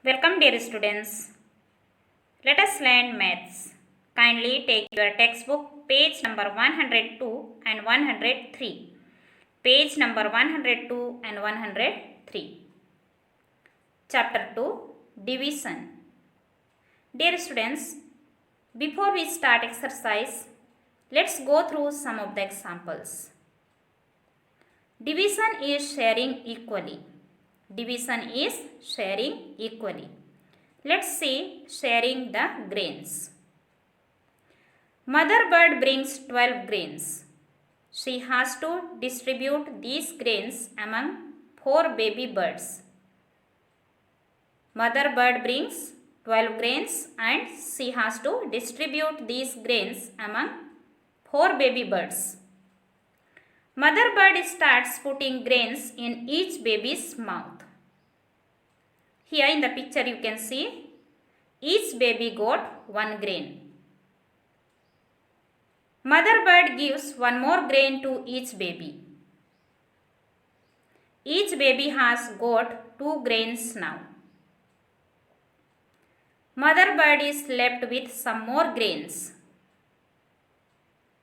Welcome, dear students. Let us learn maths. Kindly take your textbook, page number 102 and 103. Page number 102 and 103. Chapter 2, Division. Dear students, before we start exercise, let's go through some of the examples. Division is sharing equally. Division is sharing equally. Let's see sharing the grains. Mother bird brings 12 grains. She has to distribute these grains among 4 baby birds. Mother bird brings 12 grains and she has to distribute these grains among 4 baby birds. Mother bird starts putting grains in each baby's mouth. Here in the picture you can see each baby got 1 grain. Mother bird gives 1 more grain to each baby. Each baby has got 2 grains now. Mother bird is left with some more grains.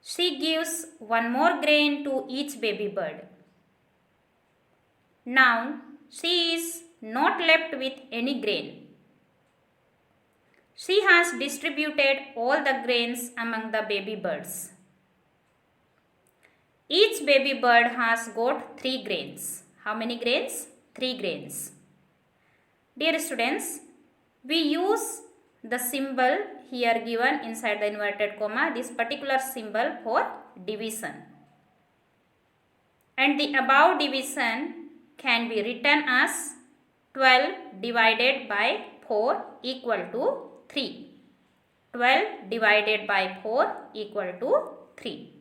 She gives 1 more grain to each baby bird. Now she is not left with any grain. She has distributed all the grains among the baby birds. Each baby bird has got 3 grains. How many grains? 3 grains. Dear students, we use the symbol here given inside the inverted comma, this particular symbol for division. And the above division can be written as 12 divided by 4 equal to 3. 12 divided by 4 equal to 3.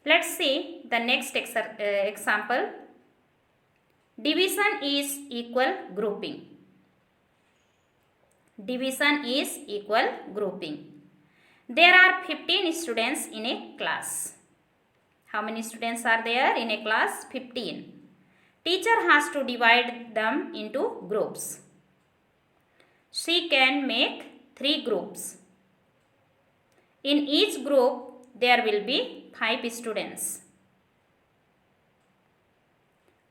Let's see the next example. Division is equal grouping. Division is equal grouping. There are 15 students in a class. How many students are there in a class? 15. Teacher has to divide them into groups. She can make 3 groups. In each group there will be 5 students.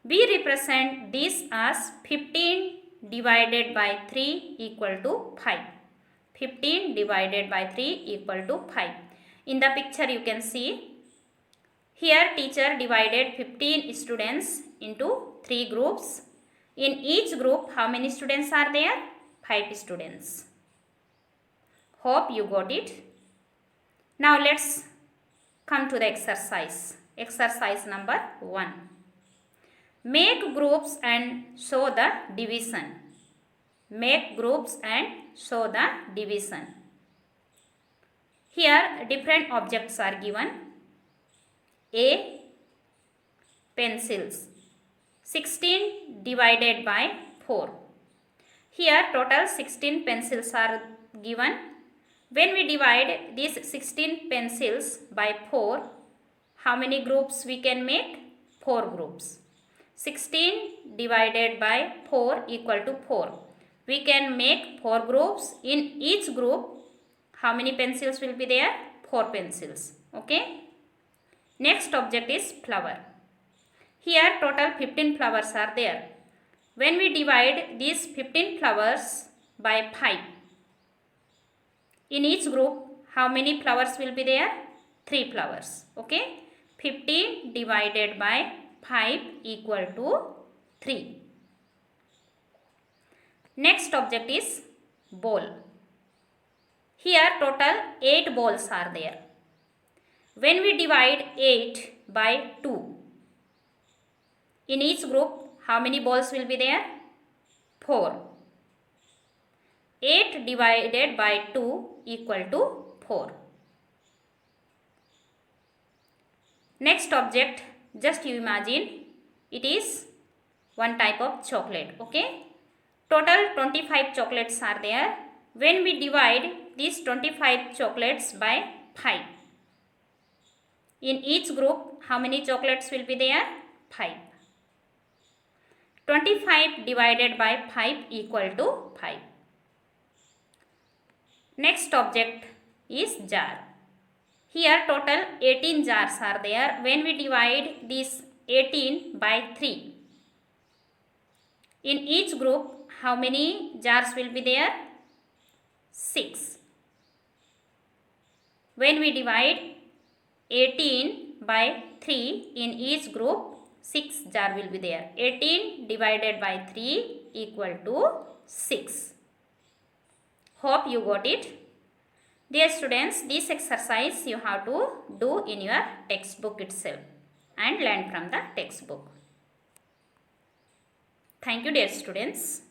We represent this as 15 divided by 3 equal to 5. 15 divided by 3 equal to 5. In the picture you can see, here teacher divided 15 students into 3 groups. In each group how many students are there? 5 students. Hope you got it. Now let's come to the exercise. Exercise number 1. Make groups and show the division. Make groups and show the division. Here different objects are given. A. Pencils. 16 divided by 4. Here total 16 pencils are given. When we divide these 16 pencils by 4, how many groups we can make? 4 groups. 16 divided by 4 equal to 4. We can make 4 groups. In each group, how many pencils will be there? 4 pencils. Okay. Next object is flower. Here total 15 flowers are there. When we divide these 15 flowers by 5, in each group, how many flowers will be there? 3 flowers. Okay. 15 divided by 5 equal to 3. Next object is ball. Here total 8 balls are there. When we divide 8 by 2, in each group how many balls will be there? 4. 8 divided by 2 equal to 4. Next object, just you imagine, it is one type of chocolate. Okay. Total 25 chocolates are there. When we divide these 25 chocolates by 5, in each group how many chocolates will be there? 5. 25 divided by 5 equal to 5. Next object is jar. Here total 18 jars are there. When we divide this 18 by 3, in each group how many jars will be there? 6. When we divide 18 by 3, in each group 6 jar will be there. 18 divided by 3 equal to 6. Hope you got it. Dear students, this exercise you have to do in your textbook itself and learn from the textbook. Thank you, dear students.